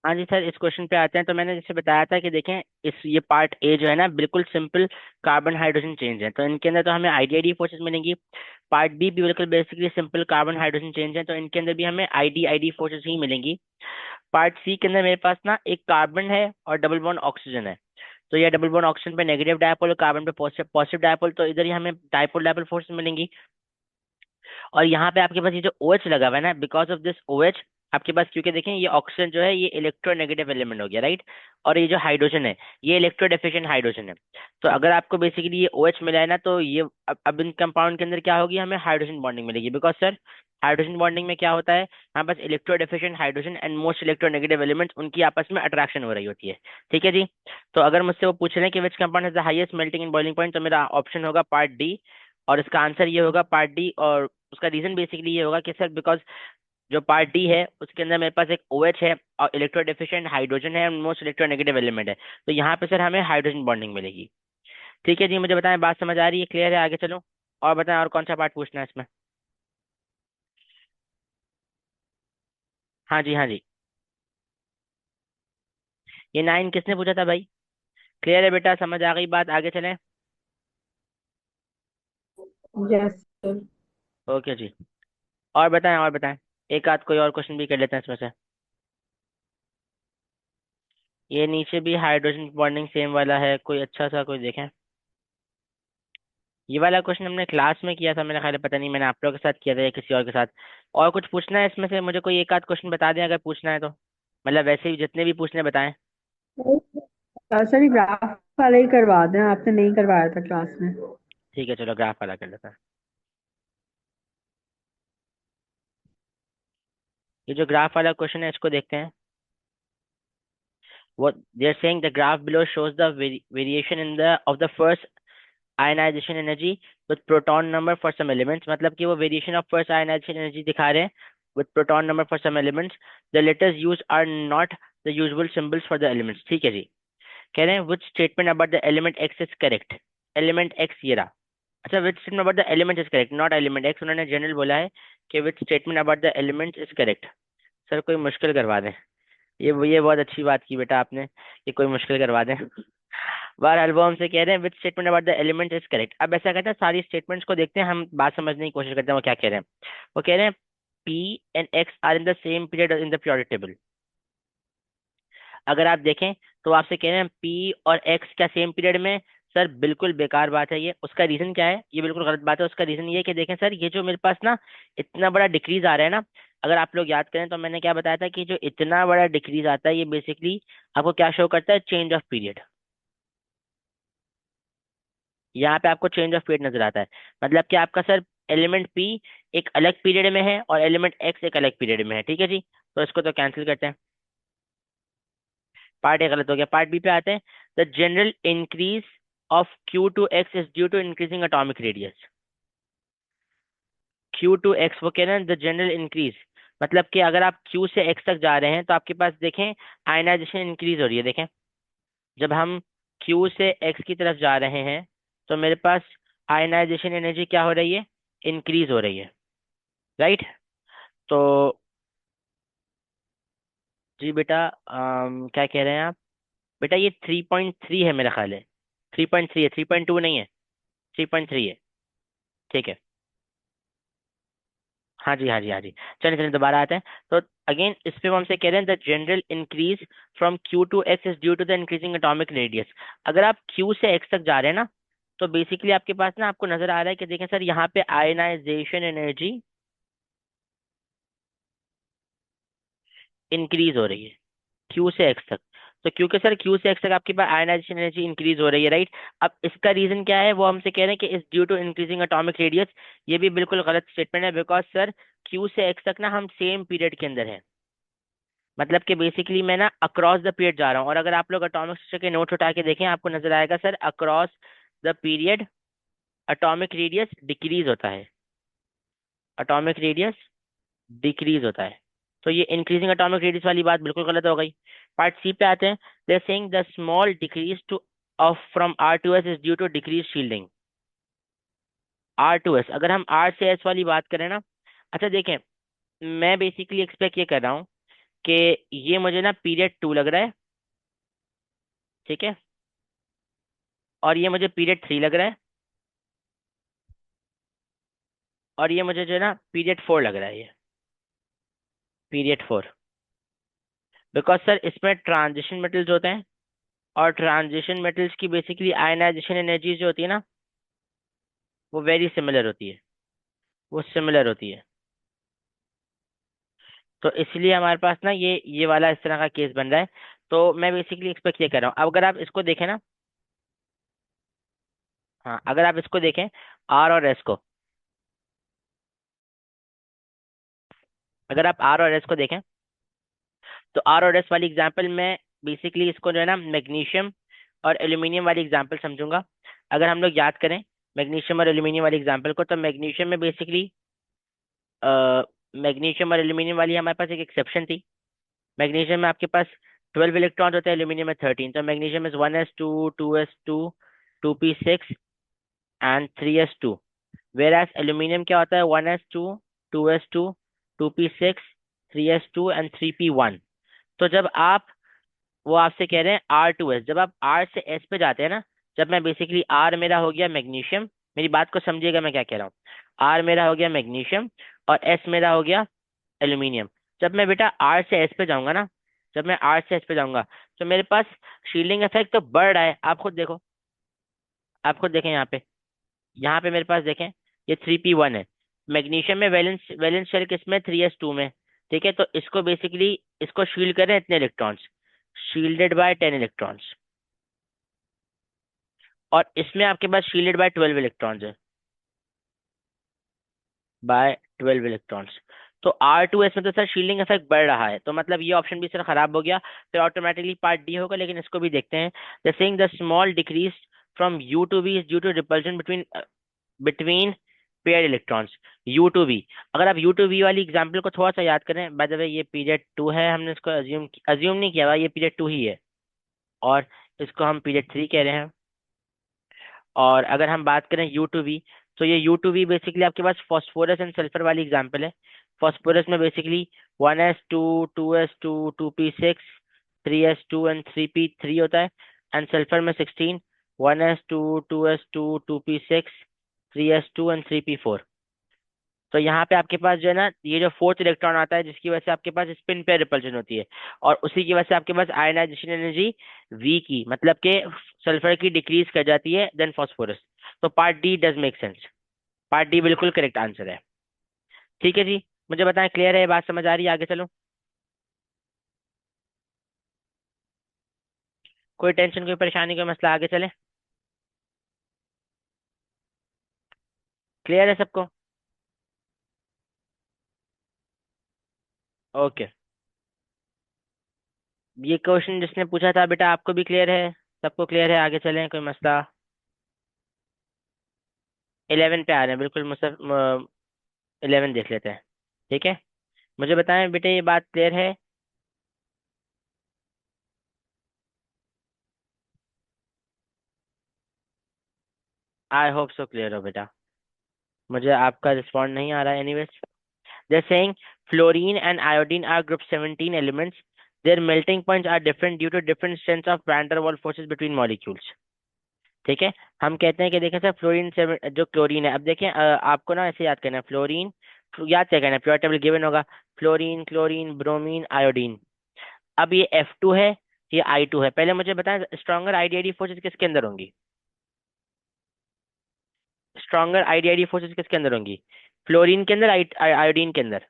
हाँ जी सर, इस क्वेश्चन पे आते हैं। तो मैंने जैसे बताया था कि देखें, इस ये पार्ट ए जो है ना, बिल्कुल सिंपल कार्बन हाइड्रोजन चेंज है, तो इनके अंदर तो हमें आईडी फोर्सेस मिलेंगी। पार्ट बी भी बिल्कुल basically simple carbon hydrogen change है, तो इनके अंदर भी हमें आईडी फोर्सेस ही मिलेंगी। पार्ट सी के अंदर मेरे पास ना एक कार्बन है और डबल बॉन्ड ऑक्सीजन है। तो ये डबल बॉन्ड ऑक्सीजन पे नेगेटिव डायपोल और कार्बन पे पॉजिटिव पॉजिटिव डायपोल, तो इधर ही हमें डायपोल डायपोल फोर्स मिलेंगी। और यहाँ पे आपके पास ये जो ओ एच लगा हुआ है ना, because of this O H आपके पास, क्योंकि देखें ये ऑक्सीजन जो है ये इलेक्ट्रोनेगेटिव एलिमेंट हो गया, राइट। और ये जो हाइड्रोजन है ये इलेक्ट्रोडेफिशिएंट हाइड्रोजन है। तो अगर आपको बेसिकली ये ओ एच मिला है ना, तो ये अब इन कंपाउंड के अंदर क्या होगी, हमें हाइड्रोजन बॉन्डिंग मिलेगी। बिकॉज सर हाइड्रोजन बॉन्डिंग में क्या होता है, हमारे पास electrodeficient hydrogen and most electronegative elements उनकी आपस में अट्रैक्शन हो रही होती है। ठीक है जी। तो अगर मुझसे वो पूछ रहे हैं कि which compound has the highest melting and boiling point, तो मेरा ऑप्शन होगा पार्ट डी। और इसका आंसर ये होगा पार्ट डी। और उसका रीजन बेसिकली ये होगा कि सर बिकॉज जो पार्ट डी है उसके अंदर मेरे पास एक ओ एच है और इलेक्ट्रो डिफिशिएंट हाइड्रोजन है और मोस्ट इलेक्ट्रोनेगेटिव एलिमेंट है। तो यहाँ पे सर हमें हाइड्रोजन बॉन्डिंग मिलेगी। ठीक है जी, मुझे बताएं, बात समझ आ रही है, क्लियर है, आगे चलो। और बताएं, और कौन सा पार्ट पूछना है इसमें। हाँ जी, हाँ जी। ये 9 किसने पूछा था भाई? क्लियर है बेटा, समझ आ गई बात, आगे चलें। Yes sir. ओके जी। और बताएं, और बताएं। एक आध कोई और क्वेश्चन भी कर लेते हैं इसमें से। ये नीचे भी हाइड्रोजन बॉन्डिंग सेम वाला है, कोई अच्छा सा कोई देखें। ये वाला क्वेश्चन हमने क्लास में किया था मेरा ख्याल है, पता नहीं मैंने आप लोगों के साथ किया था या किसी और के साथ। और कुछ पूछना है इसमें से मुझे, कोई एक आध क्वेश्चन बता दें अगर पूछना है तो। मतलब वैसे ही जितने भी पूछने बताएं। सर ये ग्राफ वाला ही करवा दें, आपने नहीं करवाया था क्लास में। ठीक है, चलो ग्राफ वाला कर लेते हैं। ये जो ग्राफ वाला क्वेश्चन है इसको देखते हैं। what they are saying, the graph below shows the variation in the of the first ionization energy with proton number for some elements। मतलब कि वो variation of first ionisation energy दिखा रहे हैं with proton number for some elements। the letters used are not the usual symbols for the elements। ठीक है जी। कह रहे हैं which statement about the element x is correct। element x ये रहा। अच्छा, which statement about the element is correct, not element x। उन्होंने general बोला है कि which statement about the element is correct। Sir कोई मुश्किल करवा दें। ये बहुत अच्छी बात की बेटा आपने, कि कोई मुश्किल करवा दें। बहरहाल वो हमसे कह रहे हैं which statement about the element is correct. अब ऐसा कहते हैं सारी स्टेटमेंट्स को देखते हैं, हम बात समझने की कोशिश करते हैं वो क्या कह रहे हैं। वो कह रहे हैं P and X are in the same period in the periodic table. अगर आप देखें तो आपसे कह रहे हैं पी और एक्स क्या सेम पीरियड में। सर बिल्कुल बेकार बात है ये। उसका रीजन क्या है, ये बिल्कुल गलत बात है। उसका रीजन ये है कि देखें सर, ये जो मेरे पास ना इतना बड़ा डिक्रीज आ रहा है ना, अगर आप लोग याद करें तो मैंने क्या बताया था कि जो इतना बड़ा डिक्रीज आता है ये बेसिकली आपको क्या शो करता है, चेंज ऑफ पीरियड। यहाँ पे आपको चेंज ऑफ पीरियड नजर आता है। मतलब कि आपका सर एलिमेंट पी एक अलग पीरियड में है और एलिमेंट एक्स एक अलग पीरियड में है। ठीक है जी। तो इसको तो कैंसिल करते हैं, पार्ट ए गलत हो गया। पार्ट बी पे आते हैं। The general increase of Q to X is due to increasing atomic radius. Q to X, वो कह रहे हैं द जनरल इंक्रीज, मतलब कि अगर आप क्यू से एक्स तक जा रहे हैं तो आपके पास देखें आयनाइजेशन इंक्रीज हो रही है। देखें जब हम क्यू से एक्स की तरफ जा रहे हैं तो मेरे पास आयनाइजेशन एनर्जी क्या हो रही है, इंक्रीज हो रही है, राइट। तो जी बेटा, क्या कह रहे हैं आप? बेटा ये 3.3 है मेरा ख्याल है। 3.3 है, 3.2 नहीं है, 3.3 है। ठीक है। हाँ जी, हाँ जी, हाँ जी। चलिए चलिए दोबारा आते हैं। तो अगेन इस पे वो हमसे कह रहे हैं the general increase from Q to X is due to the increasing atomic radius. अगर आप क्यू से एक्स तक जा रहे हैं ना, तो बेसिकली आपके पास ना आपको नजर आ रहा है कि देखें सर यहाँ पे आयनाइजेशन एनर्जी इंक्रीज हो रही है क्यू से एक्स तक। तो क्योंकि सर क्यू से एक्स तक आपके पास आयनाइजेशन एनर्जी इंक्रीज हो रही है, राइट। अब इसका रीजन क्या है, वो हमसे कह रहे हैं कि इस due to increasing atomic radius. ये भी बिल्कुल गलत स्टेटमेंट है, बिकॉज सर क्यू से एक्स तक ना हम सेम पीरियड के अंदर है। मतलब कि बेसिकली मैं ना अक्रॉस द पीरियड जा रहा हूँ। और अगर आप लोग एटॉमिक स्ट्रक्चर के नोट्स उठा के देखें आपको नजर आएगा sir across the period atomic radius decrease होता है, एटॉमिक रेडियस डिक्रीज होता है। तो ये इंक्रीजिंग एटॉमिक रेडियस वाली बात बिल्कुल गलत हो गई। पार्ट सी पे आते हैं। They saying the small decrease to of from R to S is due to decrease shielding. R to S, अगर हम आर से एस वाली बात करें ना, अच्छा देखें, मैं बेसिकली एक्सपेक्ट ये कर रहा हूँ कि ये मुझे ना पीरियड 2 लग रहा है, ठीक है, और ये मुझे पीरियड 3 लग रहा है, और ये मुझे जो है ना पीरियड 4 लग रहा है, ये पीरियड 4। बिकॉज सर इसमें ट्रांजिशन मेटल्स होते हैं, और ट्रांजिशन मेटल्स की बेसिकली आयनाइजेशन एनर्जी जो होती है ना, वो वेरी सिमिलर होती है, वो सिमिलर होती है। तो इसलिए हमारे पास ना ये वाला इस तरह का केस बन रहा है। तो मैं बेसिकली एक्सपेक्ट ये कर रहा हूँ, अब अगर आप इसको देखें ना, हाँ अगर आप इसको देखें आर और एस को, अगर आप आर और एस को देखें, तो आर और एस वाली एग्जांपल में बेसिकली इसको जो है ना मैग्नीशियम और एल्यूमिनियम वाली एग्जांपल समझूंगा। अगर हम लोग याद करें मैग्नीशियम और एल्यूमिनियम वाली एग्जांपल को, तो मैग्नीशियम में बेसिकली मैग्नीशियम और एल्यूमिनियम वाली हमारे पास एक एक्सेप्शन थी। मैग्नीशियम में आपके पास 12 इलेक्ट्रॉन होते हैं, एल्यूमिनियम में 13। तो magnesium is 1s2 2s2 2p6 and 3s2। Whereas aluminium क्या होता है, 1s2 2s2 2p6 3s2 and 3p1। तो जब आप, वो आपसे कह रहे हैं R2S, जब आप R से S पे जाते हैं ना, जब मैं बेसिकली R मेरा हो गया मैग्नीशियम, मेरी बात को समझिएगा मैं क्या कह रहा हूँ, R मेरा हो गया मैग्नीशियम और S मेरा हो गया एल्यूमिनियम। जब मैं बेटा R से S पे जाऊंगा ना, जब मैं R से S पे जाऊंगा, तो मेरे पास शील्डिंग इफेक्ट तो बढ़ रहा है, आप खुद देखो, आप खुद देखें यहाँ पे मेरे पास देखें, ये 3p1 है। मैग्नीशियम में वैलेंस वैलेंस शेल किसमें, 3s2 में। ठीक है, तो इसको बेसिकली, इसको शील्ड करें इतने इलेक्ट्रॉन्स, शील्डेड बाय 10 इलेक्ट्रॉन्स, और इसमें आपके पास शील्डेड बाय 12 इलेक्ट्रॉन्स है, बाय 12 इलेक्ट्रॉन्स। तो R2S में तो सर शील्डिंग इफेक्ट बढ़ रहा है, तो मतलब ये ऑप्शन भी सर खराब हो गया, फिर ऑटोमेटिकली पार्ट डी होगा। लेकिन इसको भी देखते हैं, the saying the small decrease from U to B is due to repulsion between between pair electrons, U to B. अगर आप यू टू बी वाली एग्जांपल को थोड़ा सा याद करें, बाय द वे ये पीरियड 2 है, हमने इसको अज्यूम नहीं किया हुआ, ये पीरियड 2 ही है, और इसको हम पीरियड 3 कह रहे हैं। और अगर हम बात करें यू टू वी, तो ये यू टू वी बेसिकली आपके पास फॉस्फोरस एंड सल्फर वाली एग्जांपल है। फॉस्फोरस में basically 1s2 2s2 2p6 3s2 and 3p3 होता है, एंड सल्फर में 16 1s2 2s2 2p6 3s2 and 3p4। तो यहाँ पे आपके पास जो है ना ये जो फोर्थ इलेक्ट्रॉन आता है, जिसकी वजह से आपके पास स्पिन पेयर रिपल्शन होती है, और उसी की वजह से आपके पास आयनाइजेशन एनर्जी वी की, मतलब के सल्फर की डिक्रीज कर जाती है देन फॉस्फोरस। तो part D does make sense, part D बिल्कुल करेक्ट आंसर है। ठीक है जी, मुझे बताएं क्लियर है, ये बात समझ आ रही है, आगे चलो। कोई टेंशन, कोई परेशानी, कोई मसला, आगे चले। क्लियर है सबको? ओके, ये क्वेश्चन जिसने पूछा था बेटा आपको भी क्लियर है, सबको क्लियर है, आगे चलें, कोई मसला। 11 पे आ रहे हैं बिल्कुल, मुसफ 11 देख लेते हैं, ठीक है। मुझे बताएं बेटे ये बात क्लियर है? आई होप सो क्लियर हो बेटा, मुझे आपका रिस्पॉन्ड नहीं आ रहा है। Anyways, they saying fluorine and iodine are group 17 elements, their melting points are different due to different strength of van der Waals forces between molecules. ठीक है, हम कहते हैं कि देखें सर फ्लोरीन से जो क्लोरीन है, अब देखें आपको ना ऐसे याद करना है, फ्लोरीन याद क्या करना है, प्योर टेबल गिवन होगा, फ्लोरीन क्लोरीन ब्रोमीन आयोडीन। अब ये F2 है, ये I2 है। पहले मुझे बताएं स्ट्रॉन्गर आईडीआईडी फोर्सेस किसके अंदर होंगी, स्ट्रॉन्गर आईडीआईडी फोर्सेस किसके अंदर होंगी, फ्लोरीन के अंदर, आयोडीन के अंदर?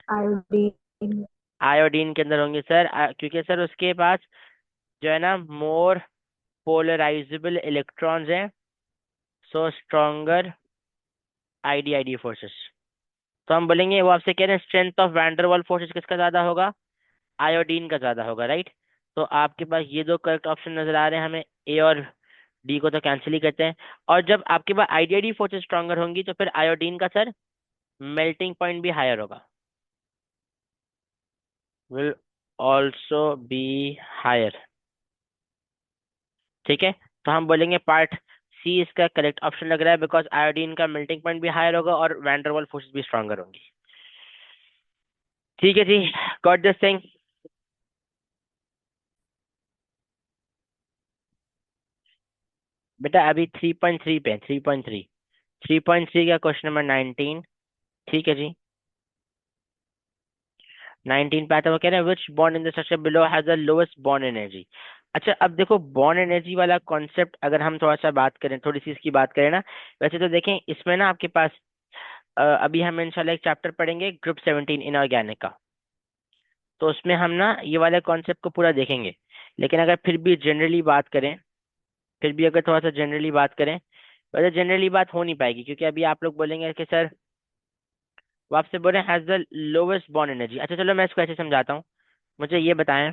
आयोडीन। आयोडीन के अंदर होंगे सर, क्योंकि सर उसके पास जो है ना मोर पोलराइजेबल इलेक्ट्रॉन्स हैं, सो स्ट्रॉन्गर आईडीआईडी फोर्सेस। तो हम बोलेंगे, वो आपसे कह रहे हैं स्ट्रेंथ ऑफ वैंडरवाल फोर्सेस किसका ज्यादा होगा, आयोडीन का ज्यादा होगा, राइट। तो आपके पास ये दो करेक्ट ऑप्शन नजर आ रहे हैं हमें, ए और डी को तो कैंसिल ही करते हैं। और जब आपके पास आईडीआईडी फोर्सेस स्ट्रॉन्गर होंगी, तो फिर आयोडीन का सर मेल्टिंग पॉइंट भी हायर होगा, विल ऑल्सो बी हायर। ठीक है, तो हम बोलेंगे पार्ट सी इसका करेक्ट ऑप्शन लग रहा है, बिकॉज आयोडीन का मेल्टिंग पॉइंट भी हायर होगा और वैंडरवाल फोर्सेस भी स्ट्रांगर होंगी। ठीक है जी, गॉट दिस थिंग। बेटा अभी 3.3 पे, 3.3, 3.3 का क्वेश्चन नंबर 19। ठीक है जी, 19 पे आता है, वो कह रहे हैं विच bond in the structure below has the lowest bond energy. अच्छा अब देखो, बॉन्ड एनर्जी वाला कॉन्सेप्ट अगर हम थोड़ा सा बात करें, थोड़ी सी इसकी बात करें ना, वैसे तो देखें इसमें ना आपके पास अभी हम इंशाल्लाह एक चैप्टर पढ़ेंगे ग्रुप 17 इनऑर्गेनिक का, तो उसमें हम ना ये वाले कॉन्सेप्ट को पूरा देखेंगे। लेकिन अगर फिर भी जनरली बात करें, फिर भी अगर थोड़ा सा जनरली बात करें, वैसे जनरली बात हो नहीं पाएगी, क्योंकि अभी आप लोग बोलेंगे कि सर, वो आपसे बोल रहे हैं has the lowest bond energy. अच्छा चलो मैं इसको ऐसे समझाता हूँ, मुझे ये बताएं।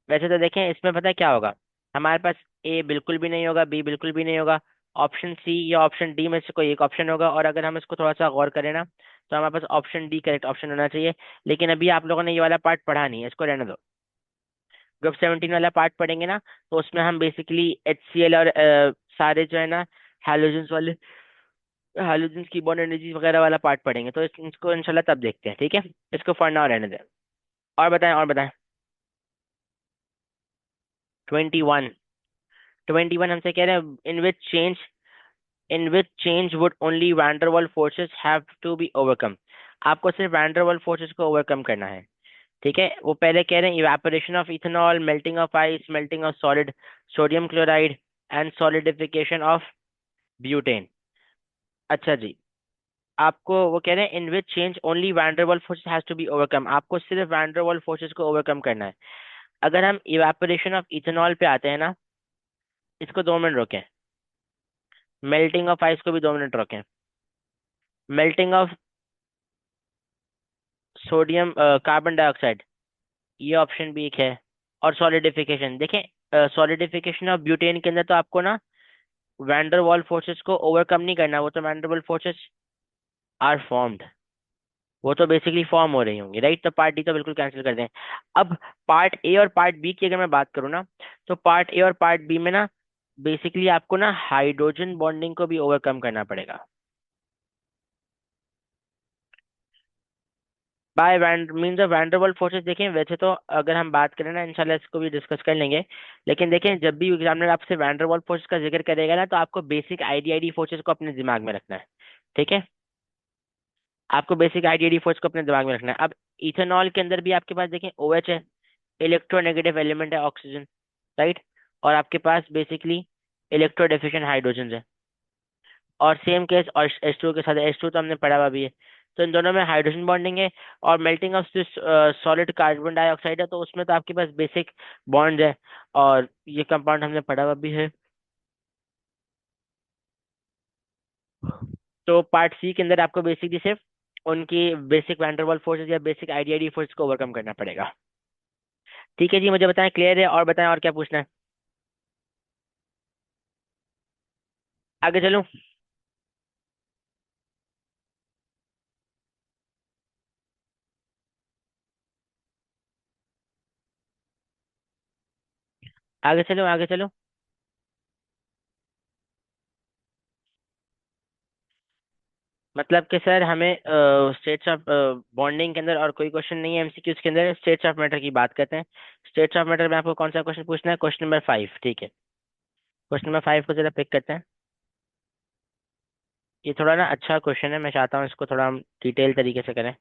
वैसे तो देखें इसमें पता है क्या होगा, हमारे पास ए बिल्कुल भी नहीं होगा, बी बिल्कुल भी नहीं होगा, ऑप्शन सी या ऑप्शन डी में से कोई एक ऑप्शन होगा, और अगर हम इसको थोड़ा सा गौर करें ना, तो हमारे पास ऑप्शन डी करेक्ट ऑप्शन होना चाहिए। लेकिन अभी आप लोगों ने ये वाला पार्ट पढ़ा नहीं है, इसको रहने दो। ग्रुप 17 वाला पार्ट पढ़ेंगे ना, तो उसमें हम बेसिकली HCl और सारे जो है ना हैलोजेंस वाले, हैलोजेंस की बॉन्ड एनर्जी वगैरह वाला पार्ट पढ़ेंगे, तो इसको इंशाल्लाह तब देखते हैं, ठीक है। इसको फॉर नाउ रहने दें। और बताएं, और बताएं। 21, 21 हमसे कह रहे हैं in which change would only van der Waals forces have to be overcome। आपको सिर्फ वैन डर वाल फोर्सेस को ओवरकम करना है, ठीक है। वो पहले कह रहे हैं evaporation of ethanol, melting of ice, melting of solid sodium chloride, and solidification of butane. अच्छा जी, आपको वो कह रहे हैं in which change only van der Waals forces has to be overcome, आपको सिर्फ वैन डर वाल फोर्सेस को ओवरकम करना है। अगर हम इवेपोरेशन ऑफ इथेनॉल पे आते हैं ना, इसको 2 मिनट रोकें। मेल्टिंग ऑफ आइस को भी 2 मिनट रोकें। Melting of sodium carbon dioxide, ये ऑप्शन भी एक है। और सॉलिडिफिकेशन देखें, सॉलिडिफिकेशन ऑफ ब्यूटेन के अंदर तो आपको ना वैंडर वॉल फोर्सेस को ओवरकम नहीं करना, वो तो van der Waals forces are formed, वो तो बेसिकली फॉर्म हो रही होंगी, राइट। तो पार्ट डी तो बिल्कुल कैंसिल कर दें। अब पार्ट ए और पार्ट बी की अगर मैं बात करूँ ना, तो पार्ट ए और पार्ट बी में ना बेसिकली आपको ना हाइड्रोजन बॉन्डिंग को भी ओवरकम करना पड़ेगा। By van means of van der Waals forces देखें, वैसे तो अगर हम बात करें ना, इंशाल्लाह इसको भी डिस्कस कर लेंगे। लेकिन देखें जब भी एग्जामिनर आपसे वैंडरवॉल फोर्सेस का जिक्र करेगा ना, तो आपको बेसिक आईडीआईडी फोर्सेस को अपने दिमाग में रखना है, ठीक है। आपको बेसिक आईडीआईडी फोर्स को अपने दिमाग में रखना है। अब इथेनॉल के अंदर भी आपके पास देखें OH है, इलेक्ट्रोनेगेटिव एलिमेंट है ऑक्सीजन, राइट। और आपके पास बेसिकली इलेक्ट्रो डेफिशिएंट हाइड्रोजन है। और सेम केस और H2 के साथ H2 तो हमने पढ़ा हुआ भी है। तो इन दोनों में हाइड्रोजन बॉन्डिंग है। और melting of this solid carbon dioxide है, तो उसमें तो आपके पास बेसिक बॉन्ड है, और ये कंपाउंड हमने पढ़ा हुआ भी है। तो पार्ट सी के अंदर आपको बेसिकली सिर्फ उनकी बेसिक वैंडरवाल फोर्सेस या बेसिक आईडीआईडी फोर्स को ओवरकम करना पड़ेगा। ठीक है जी, मुझे बताएं क्लियर है, और बताएं और क्या पूछना है। आगे चलूं? आगे चलूं, आगे चलूं। मतलब कि सर हमें स्टेट्स ऑफ बॉन्डिंग के अंदर और कोई क्वेश्चन नहीं है MCQs के अंदर, स्टेट्स ऑफ मैटर की बात करते हैं। स्टेट्स ऑफ मैटर में आपको कौन सा क्वेश्चन पूछना है? क्वेश्चन नंबर 5, ठीक है। क्वेश्चन नंबर 5 को जरा पिक करते हैं। ये थोड़ा ना अच्छा क्वेश्चन है, मैं चाहता हूँ इसको थोड़ा हम डिटेल तरीके से करें।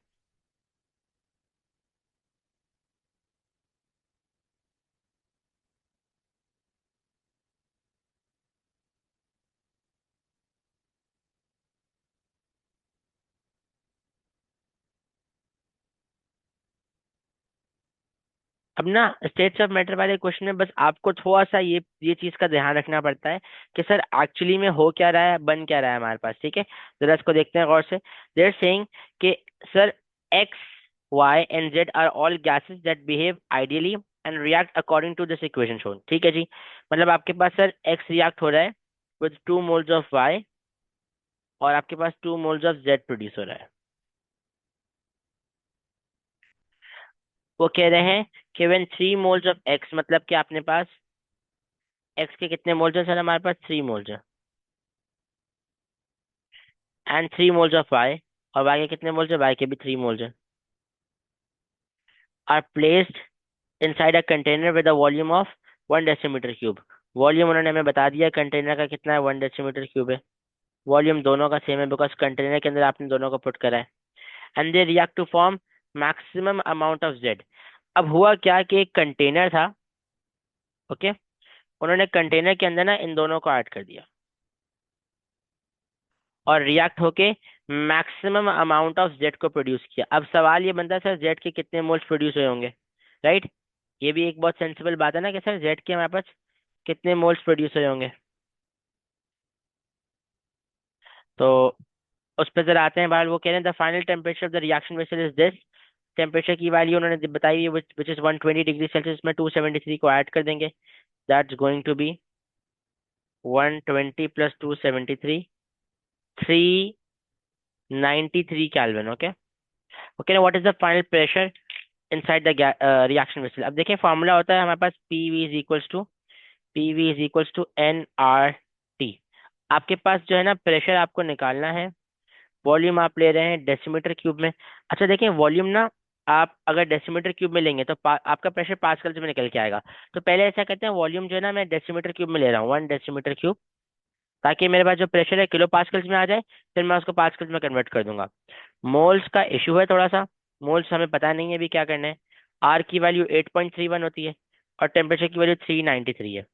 अब ना स्टेट्स ऑफ मैटर वाले क्वेश्चन में बस आपको थोड़ा सा ये चीज का ध्यान रखना पड़ता है कि सर एक्चुअली में हो क्या रहा है, बन क्या रहा है हमारे पास, ठीक है। जरा इसको देखते हैं गौर से। दे आर सेइंग कि sir X, Y and Z are all gases that behave ideally and react according to this equation shown, ठीक है जी। मतलब आपके पास सर X रिएक्ट हो रहा है with 2 moles of Y, और आपके पास 2 moles of Z प्रोड्यूस हो रहा है। वो कह रहे हैं कि when 3 moles of X, मतलब कि आपने पास एक्स के कितने मोल्स हैं सर हमारे पास? 3 मोल्स हैं। एंड 3 मोल्स ऑफ वाई, और वाई के कितने मोल्स हैं? वाई के भी 3 मोल्स हैं। Are placed inside a container with a volume of 1 decimetre cube. Volume उन्होंने हमें बता दिया कंटेनर का कितना है, 1 डेसीमीटर क्यूब है। वॉल्यूम दोनों का सेम है बिकॉज कंटेनर के अंदर आपने दोनों को पुट करा है। And they react to form maximum amount of Z. अब हुआ क्या कि एक कंटेनर था, ओके, उन्होंने कंटेनर के अंदर ना इन दोनों को ऐड कर दिया और रिएक्ट होके मैक्सिमम अमाउंट ऑफ जेड को प्रोड्यूस किया। अब सवाल ये बनता है सर जेड के कितने मोल्स प्रोड्यूस हुए होंगे, राइट? ये भी एक बहुत सेंसिबल बात है ना कि सर जेड के हमारे पास कितने मोल्स प्रोड्यूस हुए होंगे। तो उस पर जरा आते हैं बाहर। वो कह रहे हैं the final temperature of the reaction vessel is this. Temperature की वैल्यू उन्होंने बताई है विच इज 120 डिग्री सेल्सियस में 273 को ऐड कर देंगे। That's going to be 120 plus 273, 393 Kelvin। Okay, okay, what is the final pressure inside the reaction vessel? अब देखें फॉर्मूला होता है हमारे पास P V is equals to N R T. आपके पास जो है ना प्रेशर आपको निकालना है, वॉल्यूम आप ले रहे हैं डेसीमीटर क्यूब में। अच्छा देखें वॉल्यूम ना, आप अगर डेसीमीटर क्यूब में लेंगे तो आपका प्रेशर पास्कल्स में निकल के आएगा। तो पहले ऐसा करते हैं, वॉल्यूम जो है ना मैं डेसीमीटर क्यूब में ले रहा हूँ, 1 डेसीमीटर क्यूब, ताकि मेरे पास जो प्रेशर है किलो पास्कल्स में आ जाए, फिर मैं उसको पास्कल्स में कन्वर्ट कर दूंगा। मोल्स का इशू है थोड़ा सा, मोल्स हमें पता नहीं है अभी क्या करना है। आर की वैल्यू 8.31 होती है और टेम्परेचर की वैल्यू 393 है।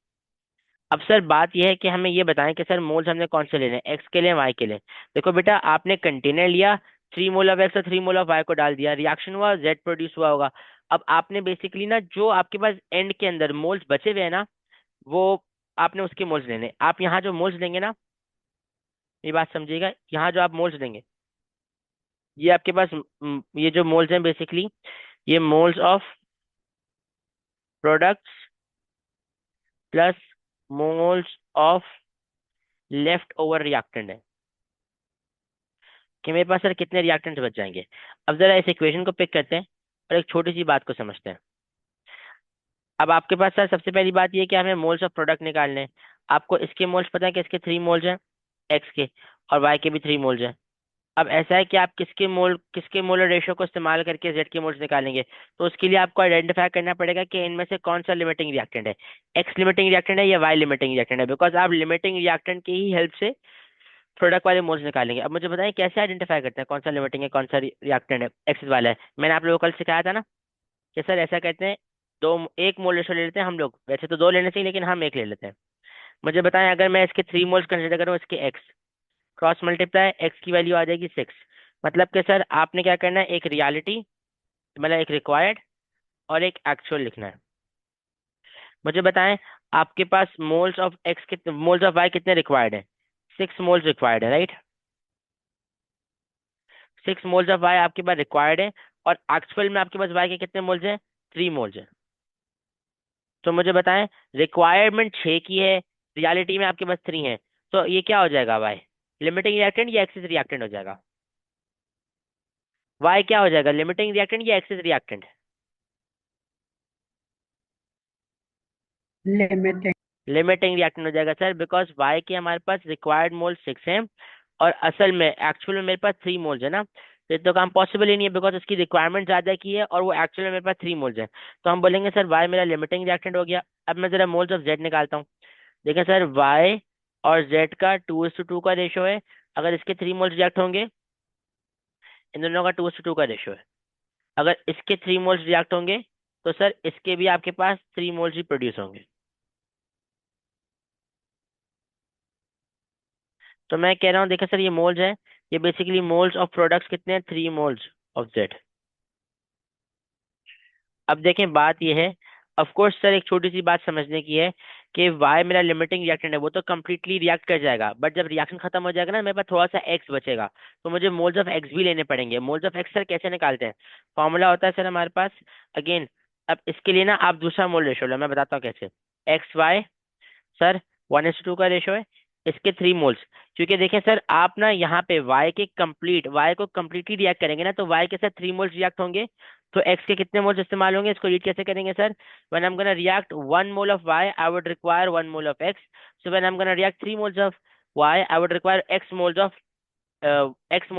अब सर बात यह है कि हमें ये बताएं कि सर मोल्स हमने कौन से लेने हैं, एक्स के लिए वाई के लिए? देखो बेटा, आपने कंटेनर लिया, 3 मोल ऑफ एक्स और 3 मोल ऑफ वाई को डाल दिया, रिएक्शन हुआ, जेड प्रोड्यूस हुआ होगा। अब आपने बेसिकली ना जो आपके पास एंड के अंदर मोल्स बचे हुए हैं ना, वो आपने उसके मोल्स लेने। आप यहाँ जो मोल्स लेंगे ना, ये बात समझिएगा, यहाँ जो आप मोल्स लेंगे, ये आपके पास ये जो मोल्स हैं बेसिकली, ये moles of products plus moles of left over reactant है, कि मेरे पास सर कितने रिएक्टेंट्स बच जाएंगे। अब जरा इस इक्वेशन को पिक करते हैं और एक छोटी सी बात को समझते हैं। अब आपके पास सर सबसे पहली बात ये है कि हमें मोल्स ऑफ प्रोडक्ट निकालने हैं। आपको इसके मोल्स पता है कि इसके 3 मोल्स हैं, एक्स के, और वाई के भी 3 मोल्स हैं। अब ऐसा है कि आप किसके मोलर रेशियो को इस्तेमाल करके जेड के मोल्स निकालेंगे, तो उसके लिए आपको आइडेंटिफाई करना पड़ेगा कि इनमें से कौन सा लिमिटिंग रिएक्टेंट है, एक्स लिमिटिंग रिएक्टेंट है या वाई लिमिटिंग रिएक्टेंट है, बिकॉज आप लिमिटिंग रिएक्टेंट की ही हेल्प से प्रोडक्ट वाले मोल्स निकालेंगे। अब मुझे बताएं कैसे आइडेंटिफाई करते हैं कौन सा लिमिटिंग है कौन सा रिएक्टेंट है, एक्सिस वाला है? मैंने आप लोगों को कल सिखाया था ना कि सर ऐसा कहते हैं, दो एक मोल रेशो ले लेते हैं हम लोग, वैसे तो दो लेने चाहिए लेकिन हम एक ले लेते हैं। मुझे बताएं अगर मैं इसके 3 मोल्स कंसिडर करूँ, इसके एक्स क्रॉस मल्टीप्लाई, एक्स की वैल्यू आ जाएगी 6। मतलब कि सर आपने क्या करना है, एक रियलिटी मतलब एक रिक्वायर्ड और एक एक्चुअल लिखना है। मुझे बताएं आपके पास मोल्स ऑफ एक्स कितने, मोल्स ऑफ वाई कितने रिक्वायर्ड है? 6 मोल्स रिक्वायर्ड है, राइट? 6 मोल्स ऑफ वाई आपके पास रिक्वायर्ड है, और एक्चुअल में आपके पास वाई के कितने मोल्स हैं? 3 मोल्स हैं। तो मुझे बताएं रिक्वायरमेंट 6 की है, रियलिटी में आपके पास 3 है, तो ये क्या हो जाएगा वाई? लिमिटिंग रिएक्टेंट या एक्सिस रिएक्टेंट हो जाएगा? वाई क्या हो जाएगा, लिमिटिंग रिएक्टेंट या axis reactant? Limited. Limiting reactant हो जाएगा सर, बिकॉज वाई के हमारे पास रिक्वायर्ड मोल 6 है और असल में एक्चुअल में मेरे पास 3 मोल्स है ना, तो ये तो काम पॉसिबल ही नहीं है बिकॉज उसकी रिक्वायरमेंट ज्यादा की है और वो एक्चुअल में मेरे पास 3 मोल्स है। तो हम बोलेंगे सर वाई मेरा लिमिटिंग रिएक्टेंट हो गया। अब मैं जरा मोल्स ऑफ जेड निकालता हूँ। देखिए सर वाई और जेड का 2:2 का रेशो है। अगर इसके 3 मोल्स रिएक्ट होंगे, इन दोनों का 2:2 का रेशो है। अगर इसके 3 मोल्स रिएक्ट होंगे तो सर इसके भी आपके पास 3 मोल्स ही प्रोड्यूस होंगे। तो मैं कह रहा हूँ देखिए सर ये मोल्स है, ये बेसिकली मोल्स ऑफ प्रोडक्ट्स कितने हैं, 3 मोल्स ऑफ जेड। अब देखें बात ये है, ऑफ कोर्स सर एक छोटी सी बात समझने की है कि वाई मेरा लिमिटिंग रिएक्टेंट है, वो तो कंप्लीटली रिएक्ट कर जाएगा, बट जब रिएक्शन खत्म हो जाएगा ना मेरे पास थोड़ा सा एक्स बचेगा, तो मुझे मोल्स ऑफ एक्स भी लेने पड़ेंगे। मोल्स ऑफ एक्स सर कैसे निकालते हैं, फॉर्मूला होता है सर हमारे पास, अगेन अब इसके लिए ना आप दूसरा मोल रेशो लो, मैं बताता हूँ कैसे। एक्स वाई सर 1:2 का रेशो है, इसके 3 मोल्स, क्योंकि देखें सर आप ना यहाँ पे y को कंप्लीटली रिएक्ट करेंगे ना, तो y के साथ 3 मोल्स रिएक्ट होंगे, तो एक्स के कितने मोल्स इस्तेमाल होंगे, इसको रीड कैसे करेंगे sir? When I am gonna react 1 mole of Y I would require 1 mole of X, so when I am gonna react 3 moles of Y I would require X moles of X,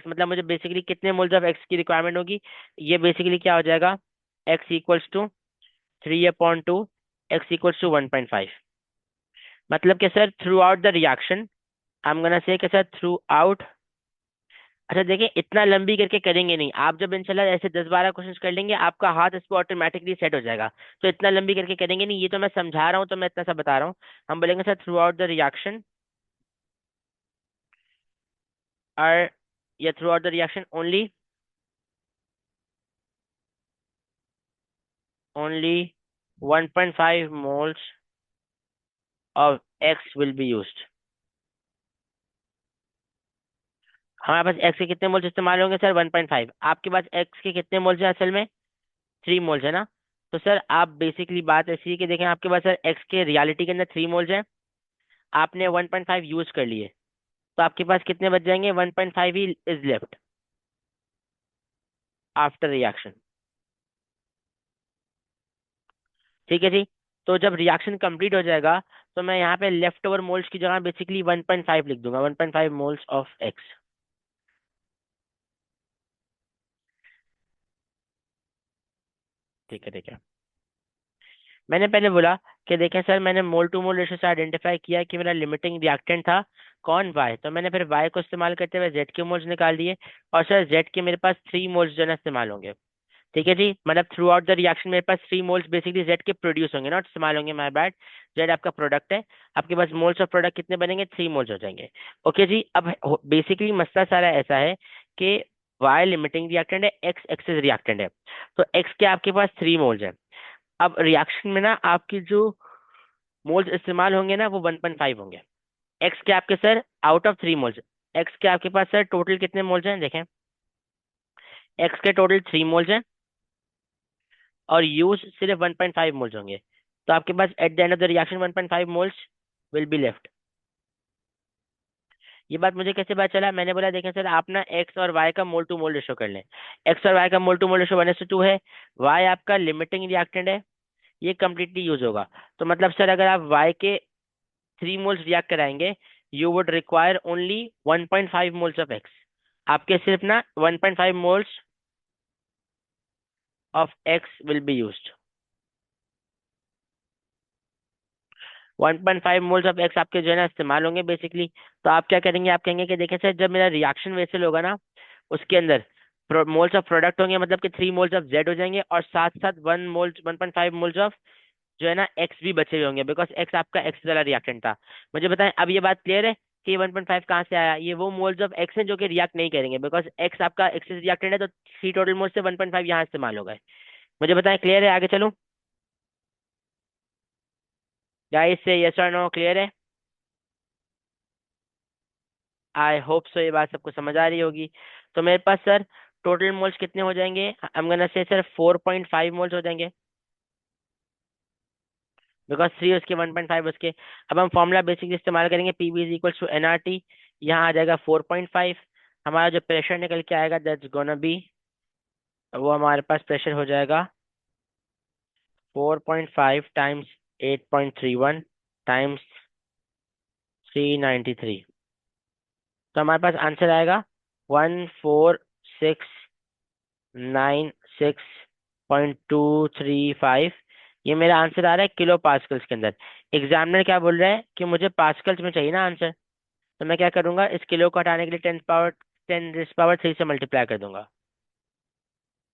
मतलब मुझे basically कितने moles of X की requirement होगी? ये basically क्या हो जाएगा, X equals to 3/2, X equals to 1.5। मतलब कि sir throughout the reaction I am gonna say कि सर थ्रू आउट, अच्छा देखिए इतना लंबी करके करेंगे नहीं, आप जब इंशाल्लाह ऐसे 10-12 क्वेश्चन कर लेंगे आपका हाथ इस पर ऑटोमेटिकली सेट हो जाएगा। तो इतना लंबी करके करेंगे नहीं, ये तो मैं समझा रहा हूँ तो मैं इतना सा बता रहा हूँ। हम बोलेंगे sir throughout the reaction, और या through out the reaction only 1.5 moles of X will be used। हमारे पास X के कितने मोल्स इस्तेमाल होंगे सर? 1.5। आपके पास X के कितने मोल्स हैं असल में? 3 मोल्स है ना। तो सर आप बेसिकली बात ऐसी है कि देखें आपके पास सर X के रियलिटी के अंदर 3 मोल्स हैं, आपने 1.5 यूज कर लिए, तो आपके पास कितने बच जाएंगे? 1.5 he is left after reaction. ठीक है जी। तो जब रिएक्शन कंप्लीट हो जाएगा तो मैं यहाँ पे लेफ्ट ओवर मोल्स की जगह बेसिकली 1.5 लिख दूंगा, 1.5 मोल्स ऑफ एक्स। ठीक है ठीक है। मैंने पहले बोला कि देखें सर मैंने मोल टू मोल रेशो से आइडेंटिफाई किया कि मेरा लिमिटिंग रिएक्टेंट था कौन, वाई, तो मैंने फिर वाई को इस्तेमाल करते हुए जेड के मोल्स निकाल दिए, और सर जेड के मेरे पास 3 मोल्स जो है ना इस्तेमाल होंगे। ठीक है जी, मतलब थ्रू आउट द रिएक्शन मेरे पास 3 मोल्स बेसिकली जेड के प्रोड्यूस होंगे, नॉट इस्तेमाल होंगे, माय बैड। जेड आपका प्रोडक्ट है, आपके पास मोल्स ऑफ प्रोडक्ट कितने बनेंगे? 3 मोल्स हो जाएंगे। ओके जी, अब बेसिकली मसला सारा ऐसा है कि वाई लिमिटिंग रिएक्टेंट है, एक्स एक्सेस रिएक्टेंट है। तो एक्स के आपके पास 3 मोल्स है। अब रिएक्शन में ना आपकी जो मोल्स इस्तेमाल होंगे ना वो 1.5 होंगे। एक्स के आपके sir out of 3 moles, x के आपके पास सर टोटल कितने मोल्स हैं देखें, एक्स के टोटल 3 मोल्स हैं और यूज सिर्फ 1.5 मोल्स होंगे। तो आपके पास at the end of the reaction 1.5 moles will be left. ये बात मुझे कैसे पता चला? मैंने बोला देखें सर आप ना एक्स और वाई का मोल टू मोल रेशो कर लें। एक्स और वाई का मोल टू मोल रेशो 1:2 है, वाई आपका लिमिटिंग रिएक्टेंट है, ये कंप्लीटली यूज होगा। तो मतलब सर अगर आप वाई के 3 मोल्स रिएक्ट कराएंगे you would require only 1.5 moles of x. आपके सिर्फ ना 1.5 moles of x will be used, 1.5 moles of x आपके जो है ना इस्तेमाल होंगे बेसिकली। तो आप क्या करेंगे, आप कहेंगे कि देखें सर जब मेरा रिएक्शन वेसल होगा ना उसके अंदर मोल्स ऑफ प्रोडक्ट होंगे, मतलब कि 3 मोल्स ऑफ जेड हो जाएंगे, और साथ साथ 1.5 मोल्स ऑफ जो है ना एक्स भी बचे हुए होंगे, बिकॉज एक्स आपका एक्स वाला रिएक्टेंट था। मुझे बताएं अब ये बात क्लियर है कि ये 1.5 कहाँ से आया? ये वो मोल्स ऑफ एक्स हैं जो कि रिएक्ट नहीं करेंगे, बिकॉज एक्स आपका एक्सेस रिएक्टेंट है, तो 3 टोटल मोल्स से 1.5 यहाँ इस्तेमाल हो गए। मुझे बताएं क्लियर है? आगे चलूं गाइस, से यस और नो क्लियर है? आई होप सो, ये बात सबको समझ आ रही होगी। तो मेरे पास सर टोटल मोल्स कितने हो जाएंगे? आई am gonna say sir 4.5 moles हो जाएंगे, बिकॉज 3 उसके 1.5 उसके। अब हम फॉर्मूला बेसिकली इस्तेमाल करेंगे, P V is equal to N R T, यहाँ आ जाएगा 4.5। हमारा जो प्रेशर निकल के आएगा दैट्स गोना बी, वो हमारे पास प्रेशर हो जाएगा 4.5 टाइम्स 8.31 टाइम्स 393। तो हमारे पास आंसर आएगा 14,696.235। ये मेरा आंसर आ रहा है किलो पास्कल्स के अंदर। एग्जामिनर क्या बोल रहा है कि मुझे पास्कल्स में चाहिए ना आंसर, तो मैं क्या करूंगा, इस किलो को हटाने के लिए 10 रेज़ पावर 3 से मल्टीप्लाई कर दूंगा,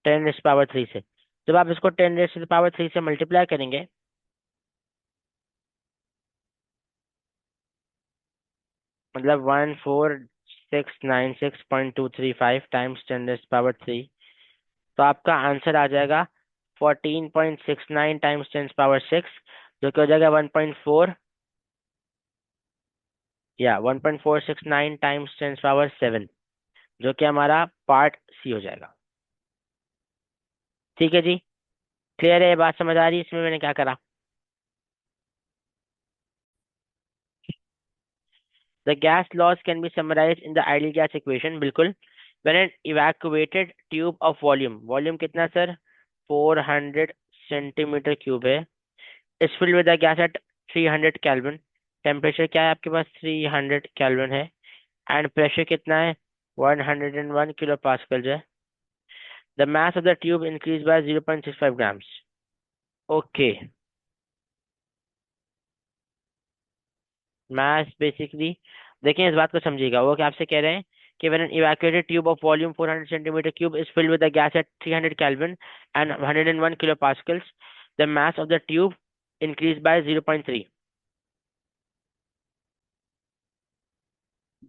10 रेज़ पावर 3 से। जब आप इसको 10 रेज़ पावर 3 से मल्टीप्लाई करेंगे, मतलब 14,696.235 टाइम्स 10 रेज़ पावर 3, तो आपका आंसर आ जाएगा 14.69 टाइम्स 10 पावर 6, जो कि हो जाएगा 1.4, या 1.469 टाइम्स 10 पावर 7, जो कि हमारा पार्ट सी हो जाएगा। ठीक है जी, क्लियर है? ये बात समझ आ रही है इसमें मैंने क्या करा? The gas laws can be summarise in the ideal gas equation, बिल्कुल। When an evacuated tube of volume, volume कितना सर 400 सेंटीमीटर क्यूब है, is filled with the gas at 300 kelvin, temperature क्या है आपके पास 300 केल्विन है, एंड प्रेशर कितना है 101 किलो पास्कल है, the mass of the tube increase by 0.65 grams. Okay, mass basically, देखिए इस बात को समझिएगा, वो क्या आपसे कह रहे हैं कि when an evacuated tube of volume 400 centimeter cube is filled with a gas at 300 Kelvin and 101 kilopascals, the mass of the tube increased by 0.3।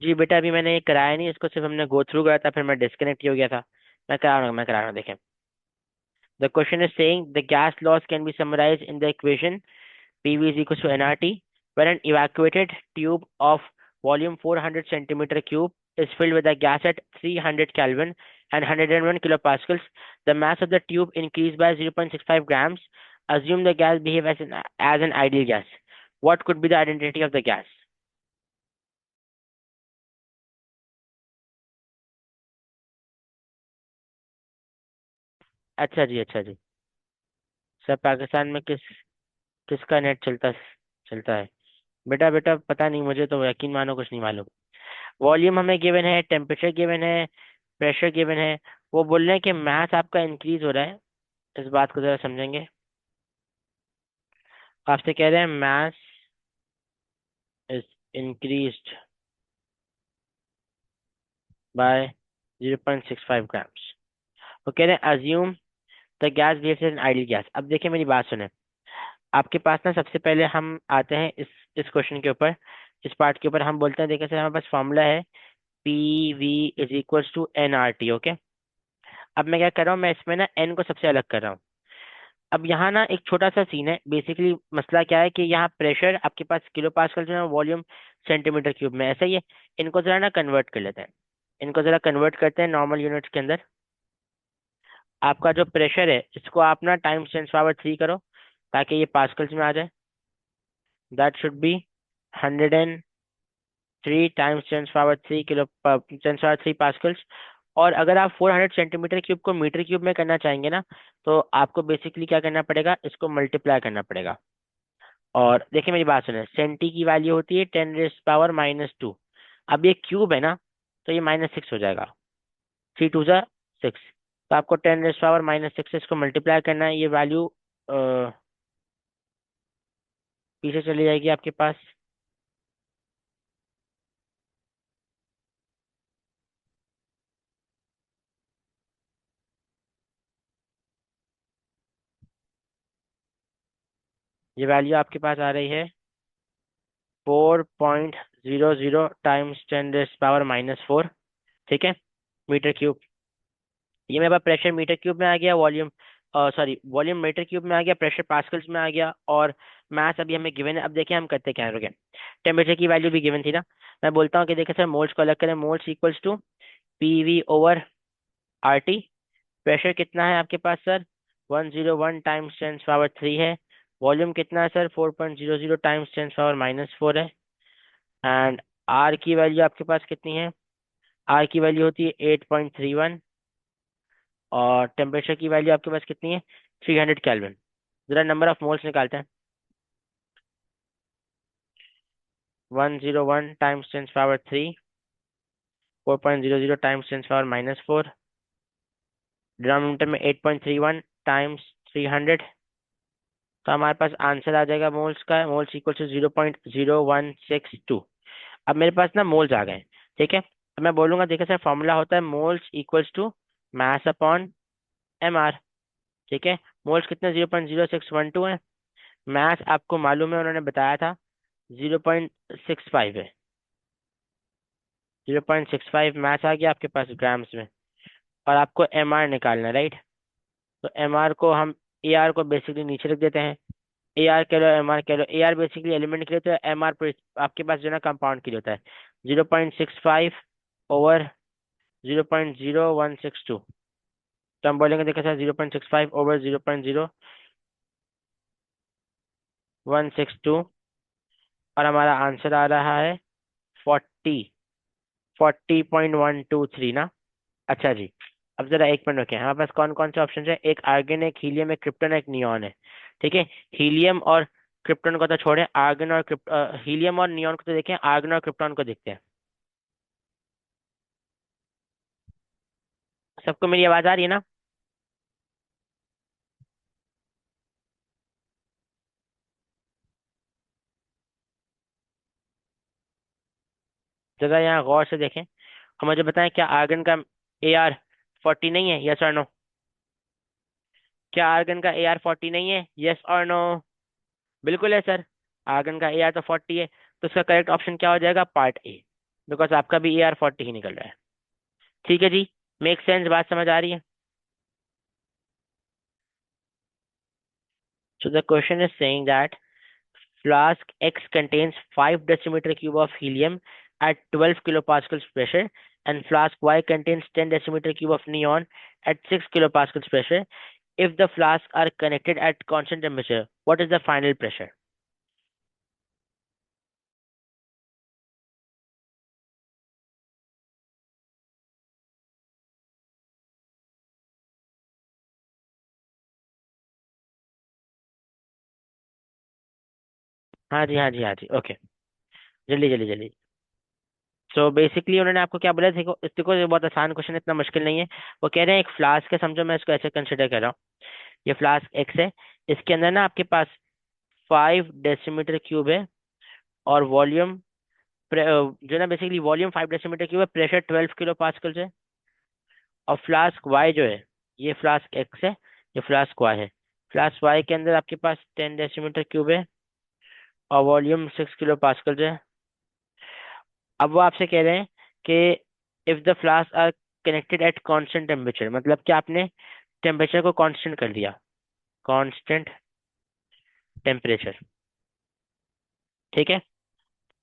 जी बेटा, अभी मैंने ये कराया नहीं, इसको सिर्फ हमने गो थ्रू करा था, फिर मैं डिस्कनेक्ट हो गया था। मैं करा रहा हूँ देखें। The question is saying the gas laws can be summarised in the equation PV is equals to nRT, where an evacuated tube of volume 400 centimeter cube is filled with a gas at 300 Kelvin and 101 kilopascals. The mass of the tube increased by 0.65 grams. Assume the gas behave as an ideal gas. What could be the identity of the gas? अच्छा जी, अच्छा जी। Sir Pakistan में किसका net चलता है? बेटा बेटा पता नहीं, मुझे तो यकीन मानो कुछ नहीं मालूम। वॉल्यूम हमें गिवन है, टेम्परेचर गिवन है, प्रेशर गिवन है। वो बोल रहे हैं कि मास आपका इंक्रीज हो रहा है, इस बात को जरा समझेंगे। आपसे कह रहे हैं mass is increased by 0.65 grams. वो कह रहे हैं assume the gas behaves as an ideal gas. अब देखिए मेरी बात सुने, आपके पास ना सबसे पहले हम आते हैं इस क्वेश्चन के ऊपर, इस पार्ट के ऊपर। हम बोलते हैं देखिए सर हमारे पास फॉर्मूला है PV is equals to NRT। Okay, अब मैं क्या कर रहा हूँ, मैं इसमें ना N को सबसे अलग कर रहा हूँ। अब यहाँ ना एक छोटा सा सीन है, बेसिकली मसला क्या है कि यहाँ प्रेशर आपके पास किलो पास्कल जो है, वॉल्यूम सेंटीमीटर क्यूब में, ऐसा ही है। इनको जरा ना कन्वर्ट कर लेते हैं, इनको जरा कन्वर्ट करते हैं नॉर्मल यूनिट्स के अंदर। आपका जो प्रेशर है इसको आप ना टाइम्स 10 पावर 3 करो, ताकि ये पास्कल्स में आ जाए। That should be 103 times 10 power 3 kilo 10 power 3 pascals. और अगर आप 400 सेंटीमीटर क्यूब को मीटर क्यूब में करना चाहेंगे ना, तो आपको बेसिकली क्या करना पड़ेगा, इसको मल्टीप्लाई करना पड़ेगा। और देखिए मेरी बात सुने, सेंटी की वैल्यू होती है 10 रेज़ पावर -2। अब ये क्यूब है ना, तो ये -6 हो जाएगा, 3 2 ज़ा 6। तो आपको 10 रेज़ पावर -6 से इसको मल्टीप्लाई करना है, ये वैल्यू पीछे चली जाएगी आपके पास। ये वैल्यू आपके पास आ रही है 4.00 टाइम्स 10 रेज़ पावर -4, ठीक है, मीटर क्यूब। ये मेरे पास प्रेशर मीटर क्यूब में आ गया, volume sorry volume metre cube में आ गया, प्रेशर पास्कल्स में आ गया, और मास अभी हमें गिवन है। अब देखिए हम करते क्या है, रुके। टेम्परेचर की वैल्यू भी गिवन थी ना, मैं बोलता हूँ कि देखिए सर मोल्स को अलग करें, moles equals to PV over RT। Pressure कितना है आपके पास सर 101 टाइम्स 10 पावर 3 है। वॉल्यूम कितना है सर 4.00 टाइम्स 10 पावर -4 है। एंड आर की वैल्यू आपके पास कितनी है, आर की वैल्यू होती है 8.31। और टेम्परेचर की वैल्यू आपके पास कितनी है 300 केल्विन। जरा नंबर ऑफ मोल्स निकालते हैं। 101 times 10 power 3, 4.00 times 10 power -4, denominator में 8.31 टाइम्स 300। तो हमारे पास आंसर आ जाएगा मोल्स का, मोल्स इक्वल टू 0.0162। अब मेरे पास ना मोल्स आ गए, ठीक है। अब मैं बोलूंगा देखिए सर फॉर्मूला होता है moles equals to mass upon MR, ठीक है। मोल्स कितने 0.0612 है, मास आपको मालूम है उन्होंने बताया था 0.65 है। 0.65 मैथ आ गया आपके पास ग्राम्स में। और आपको MR निकालना है, राइट। तो MR को हम AR को बेसिकली नीचे रख देते हैं। AR कह लो MR कह लो, AR बेसिकली एलिमेंट के लिए होता है, MR आपके पास जो है ना कंपाउंड के लिए होता है। 0.65 ओवर 0.0162। तो हम बोलेंगे देखो सर 0.65 ओवर 0.0162, और हमारा आंसर आ रहा है 40, 40.123 ना। अच्छा जी। अब जरा एक मिनट रखें, हमारे पास कौन कौन से ऑप्शन है? एक आर्गन, एक हीलियम, एक क्रिप्टन, एक नियॉन है। ठीक है। हीलियम और क्रिप्टन को तो छोड़ें, आर्गन और हीलियम और नियॉन को तो देखें, आर्गन और क्रिप्टॉन को देखते हैं। सबको मेरी आवाज आ रही है ना? जरा यहाँ गौर से देखें और मुझे बताएं, क्या आर्गन का AR 40 नहीं है? यस और नो? क्या आर्गन का AR 40 नहीं है? यस और नो? बिल्कुल है सर। आर्गन का AR तो 40 है, तो इसका करेक्ट ऑप्शन क्या हो जाएगा? Part A. बिकॉज आपका भी AR 40 ही निकल रहा है। ठीक है जी। Make sense? बात समझ आ रही है? So the question is saying that flask X contains 5 decimeter cube of helium at 12 kilopascals pressure, and flask Y contains 10 decimeter cube of neon at 6 kilopascals pressure. If the flasks are connected at constant temperature, what is the final pressure? हाँ जी, हाँ जी, हाँ जी, okay. जल्दी जल्दी जल्दी। So basically उन्होंने आपको क्या बोला? देखो देखो, ये बहुत आसान क्वेश्चन है, इतना मुश्किल नहीं है। वो कह रहे हैं एक फ्लास्क है, समझो मैं इसको ऐसे कंसिडर कर रहा हूँ। ये फ्लास्क एक्स है। इसके अंदर ना आपके पास 5 डेसीमीटर क्यूब है, और वॉल्यूम जो है ना, बेसिकली वॉल्यूम 5 डेसीमीटर क्यूब है, प्रेशर 12 किलो पास्कल है। और फ्लास्क वाई जो है, ये फ्लास्क एक्स है, ये फ्लास्क वाई है। फ्लास्क वाई के अंदर आपके पास 10 डेसीमीटर क्यूब है, और वॉल्यूम 6 किलो पास्कल है। अब वो आपसे कह रहे हैं कि if the flask are connected at constant temperature, मतलब कि आपने टेम्परेचर को कांस्टेंट कर दिया। Constant temperature. ठीक है।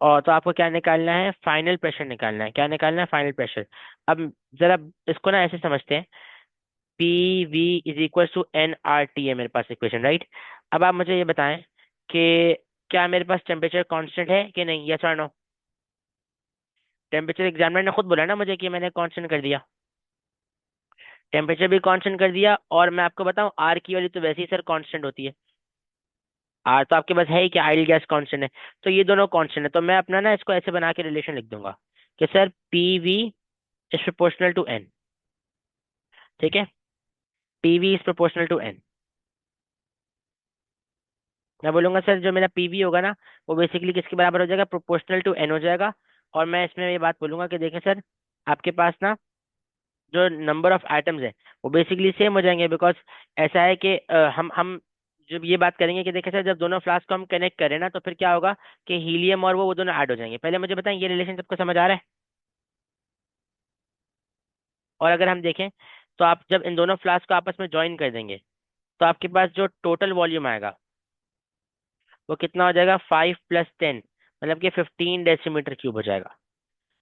और तो आपको क्या निकालना है? फाइनल प्रेशर निकालना है। क्या निकालना है? Final pressure. अब जरा इसको ना ऐसे समझते हैं, PV = NRT है मेरे पास इक्वेशन, राइट? अब आप मुझे ये बताएं कि क्या मेरे पास टेम्परेचर कांस्टेंट है कि नहीं? यस और नो? टेम्परेचर एग्जामिनर ने खुद बोला ना मुझे कि मैंने कांस्टेंट कर दिया। टेम्परेचर भी कांस्टेंट कर दिया, और मैं आपको बताऊं, आर की वैल्यू तो वैसे ही सर कांस्टेंट होती है। आर तो आपके पास है ही, क्या आइडियल गैस कांस्टेंट है। तो ये दोनों कांस्टेंट है, तो मैं अपना ना इसको ऐसे बना के रिलेशन लिख दूंगा कि सर PV = N। ठीक है। PV = N। मैं बोलूंगा सर जो मेरा पीवी होगा ना, वो बेसिकली किसके बराबर हो जाएगा? प्रोपोर्शनल टू N हो जाएगा। और मैं इसमें ये बात बोलूंगा कि देखें सर, आपके पास ना जो नंबर ऑफ एटम्स है, वो बेसिकली सेम हो जाएंगे। बिकॉज ऐसा है कि हम जब ये बात करेंगे कि देखें सर, जब दोनों फ्लास्क को हम कनेक्ट करें ना, तो फिर क्या होगा कि हीलियम और वो दोनों ऐड हो जाएंगे। पहले मुझे बताएं, ये रिलेशन सबको समझ आ रहा है? और अगर हम देखें, तो आप जब इन दोनों फ्लास्क को आपस में ज्वाइन कर देंगे, तो आपके पास जो टोटल वॉल्यूम आएगा, वो कितना हो जाएगा? 5 + 10, मतलब कि 15 डेसीमीटर क्यूब हो जाएगा।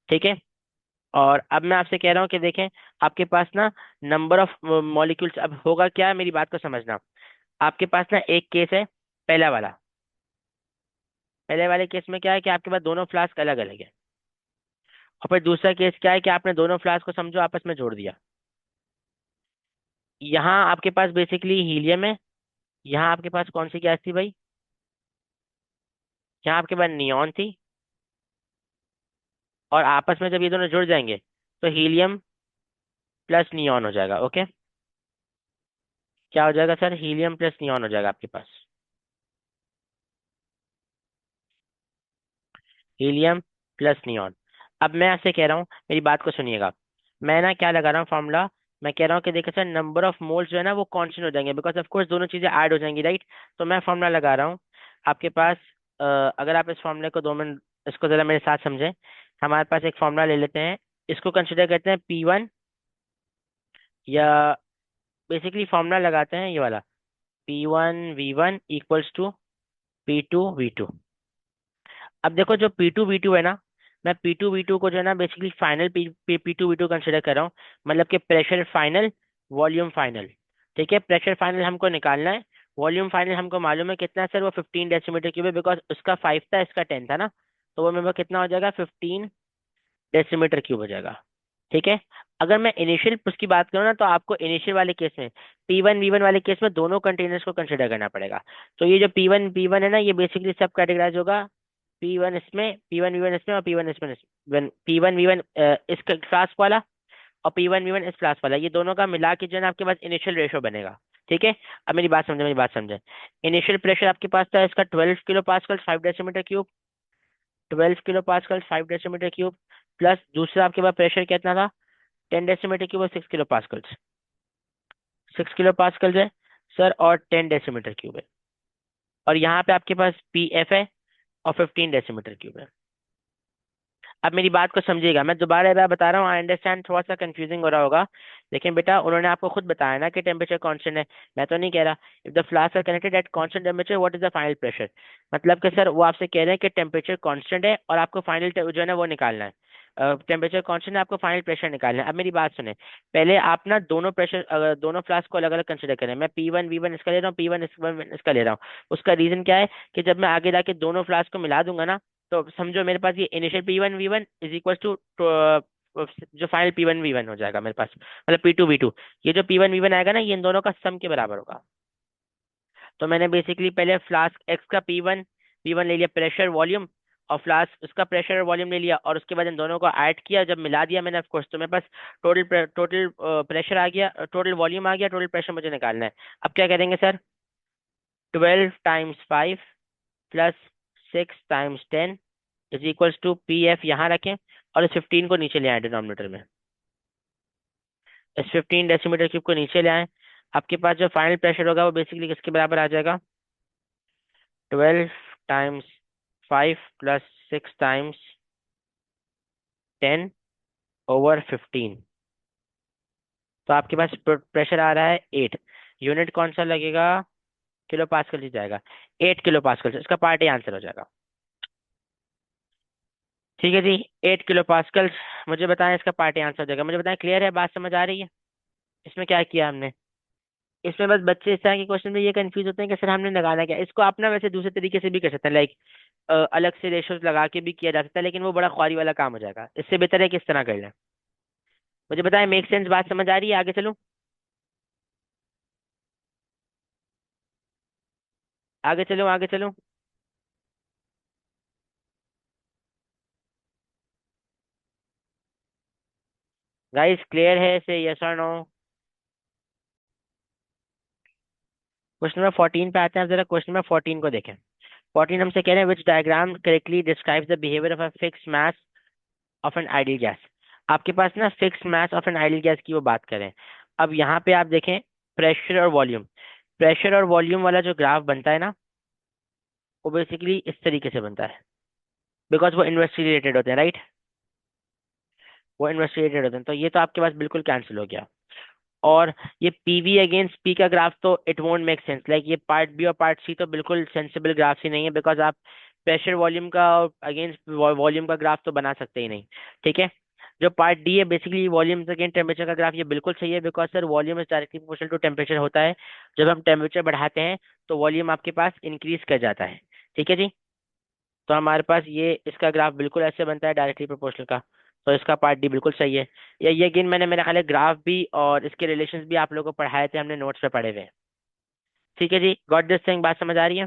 ठीक है। और अब मैं आपसे कह रहा हूँ कि देखें, आपके पास ना नंबर ऑफ मॉलिक्यूल्स, अब होगा क्या, मेरी बात को समझना। आपके पास ना एक केस है, पहला वाला। पहले वाले केस में क्या है कि आपके पास दोनों फ्लास्क अलग अलग है। और फिर दूसरा केस क्या है कि आपने दोनों फ्लास्क को समझो आपस में जोड़ दिया। यहाँ आपके पास बेसिकली हीलियम है, यहाँ आपके पास कौन सी गैस थी भाई? यहाँ आपके पास नियॉन थी। और आपस में जब ये दोनों जुड़ जाएंगे, तो हीलियम प्लस नियॉन हो जाएगा। ओके। क्या हो जाएगा सर? हीलियम प्लस नियॉन हो जाएगा आपके पास। Helium plus neon. अब मैं आपसे कह रहा हूँ, मेरी बात को सुनिएगा। मैं ना क्या लगा रहा हूँ फॉर्मूला? मैं कह रहा हूँ कि देखिए सर, नंबर ऑफ मोल्स जो है ना, वो कांस्टेंट हो जाएंगे, बिकॉज ऑफ कोर्स दोनों चीजें ऐड हो जाएंगी, राइट? तो मैं फॉर्मूला लगा रहा हूँ आपके पास। अ, अगर आप इस फॉर्मूले को 2 मिनट, इसको जरा मेरे साथ समझें। हमारे पास एक फॉर्मूला ले लेते हैं, इसको कंसिडर करते हैं P1, या बेसिकली फॉर्मूला लगाते हैं ये वाला, P1V1 = P2V2। अब देखो, जो P2V2 है ना, मैं P2V2 को जो है ना बेसिकली फाइनल P2V2 कंसिडर कर रहा हूँ। मतलब कि प्रेशर फाइनल, वॉल्यूम फाइनल। ठीक है। प्रेशर फाइनल हमको निकालना है। वॉल्यूम फाइनल हमको मालूम है कितना है सर? वो 15 डेसीमीटर क्यूब है, बिकॉज उसका 5 था, इसका 10 था ना। तो वो मेरे पास कितना हो जाएगा? 15 डेसीमीटर क्यूब हो जाएगा। ठीक है। अगर मैं इनिशियल उसकी बात करूँ ना, तो आपको इनिशियल वाले केस में, P1 V1 वाले केस में दोनों कंटेनर्स को कंसिडर करना पड़ेगा। तो ये जो P1 है ना, ये बेसिकली सब कैटेगराइज होगा। P1 इसमें, P1 V1 इसमें, और P1 इसमें, P1 V1 इस क्लास वाला, और P1 V1 इस क्लास वाला, ये दोनों का मिला के जो है ना आपके पास इनिशियल रेशो बनेगा। ठीक है। अब मेरी बात समझे, मेरी बात समझे। इनिशियल प्रेशर आपके पास था इसका 12 kPa 5 decimetre cube, 12 kPa 5 decimetre cube, plus दूसरा आपके पास प्रेशर कितना था, 10 डेसीमीटर क्यूब और 6 kPa, 6 kPa है सर, और 10 डेसीमीटर क्यूब है। और यहाँ पे आपके पास PF है, और 15 डेसीमीटर क्यूब है। अब मेरी बात को समझिएगा, मैं दोबारा एक बार बता रहा हूँ, आई अंडरस्टैंड थोड़ा सा कंफ्यूजिंग हो रहा होगा, लेकिन बेटा उन्होंने आपको खुद बताया ना कि टेम्परेचर कांस्टेंट है। मैं तो नहीं कह रहा। If the flask are connected at constant temperature, what is the final pressure. मतलब कि सर वो आपसे कह रहे हैं कि टेम्परेचर कांस्टेंट है और आपको फाइनल जो है ना वो निकालना है। टेम्परेचर कांस्टेंट है, आपको फाइनल प्रेशर निकालना है। अब मेरी बात सुने, पहले आप ना दोनों प्रेशर, दोनों फ्लास्क को अलग अलग कंसिडर करें। मैं P1 V1 इसका ले रहा हूँ, P1 इसका ले रहा हूँ। उसका रीजन क्या है कि जब मैं आगे जाके दोनों फ्लास्क को मिला दूंगा ना, तो समझो मेरे पास ये initial P1 V1 is equal to जो फाइनल P1 V1 हो जाएगा मेरे पास, मतलब P2 V2। ये जो P1 V1 आएगा ना, ये इन दोनों का सम के बराबर होगा। तो मैंने बेसिकली पहले फ्लास्क एक्स का P1 ले लिया, प्रेशर वॉल्यूम, और फ्लास्क उसका प्रेशर और वॉल्यूम ले लिया, और उसके बाद इन दोनों को ऐड किया, जब मिला दिया मैंने ऑफकोर्स, तो मेरे पास टोटल प्रेशर आ गया, टोटल वॉल्यूम आ गया, टोटल प्रेशर मुझे निकालना है। अब क्या करेंगे sir, 12 × 5 plus 6 × 10 is equals to PF यहाँ रखें, और इस 15 को नीचे ले आए डिनोमिनेटर में, इस 15 डेसीमीटर क्यूब को नीचे ले आए। आपके पास जो फाइनल प्रेशर होगा वो बेसिकली किसके बराबर आ जाएगा, 12 × 5 + 6 × 10/15। तो आपके पास प्रेशर आ रहा है 8। यूनिट कौन सा लगेगा, किलो पास्कल ही जाएगा, 8 kPa। इसका पार्ट ए आंसर हो जाएगा। ठीक है जी, 8 kPa। मुझे बताएं इसका पार्ट ए आंसर हो जाएगा। मुझे बताएं, क्लियर है, बात समझ आ रही है। इसमें क्या किया हमने, इसमें बस बच्चे इस तरह के क्वेश्चन में ये कंफ्यूज होते हैं कि सर हमने लगाना क्या। इसको आप ना वैसे दूसरे तरीके से भी कर सकते हैं, लाइक अलग से रेशोज लगा के भी किया जा सकता है, लेकिन वो बड़ा ख्वारी वाला काम हो जाएगा। इससे बेहतर है कि इस तरह कर लें। मुझे बताएं, मेक सेंस, बात समझ आ रही है, आगे चलूं, आगे चलूं, आगे चलूं। गाइस क्लियर है से, यस और नो। क्वेश्चन नंबर 14 पे आते हैं। आप जरा क्वेश्चन नंबर 14 को देखें। 14 हमसे कह रहे हैं, which diagram correctly describes the behaviour of a fix mass of an ideal gas. आपके पास ना fix mass of an ideal gas की वो बात करें। अब यहाँ पे आप देखें, प्रेशर और वॉल्यूम, प्रेशर और वॉल्यूम वाला जो ग्राफ बनता है ना, वो बेसिकली इस तरीके से बनता है, बिकॉज वो इन्वर्सली रिलेटेड होते हैं, राइट। वो इन्वर्सली रिलेटेड होते हैं, तो ये तो आपके पास बिल्कुल कैंसिल हो गया। और ये PV अगेंस्ट P का ग्राफ, तो it won't make sense, like ये पार्ट बी और पार्ट सी तो बिल्कुल सेंसिबल ग्राफ ही नहीं है, बिकॉज आप प्रेशर वॉल्यूम का अगेंस्ट वॉल्यूम का ग्राफ तो बना सकते ही नहीं। ठीक है। जो पार्ट डी है, बेसिकली वॉल्यूम अगेंस्ट टेम्परेचर का ग्राफ, ये बिल्कुल सही है, because sir volume is directly proportional to temperature होता है। जब हम टेम्परेचर बढ़ाते हैं तो वॉल्यूम आपके पास इंक्रीज कर जाता है। ठीक है जी। तो हमारे पास ये इसका ग्राफ बिल्कुल ऐसे बनता है, डायरेक्टली प्रोपोर्शनल का। तो इसका पार्ट डी बिल्कुल सही है। ये अगेन मैंने, मेरे ख्याल है ग्राफ भी और इसके रिलेशंस भी आप लोगों को पढ़ाए थे, हमने नोट्स पे पढ़े हुए हैं। ठीक है जी, गॉट दिस थिंग, बात समझ आ रही है।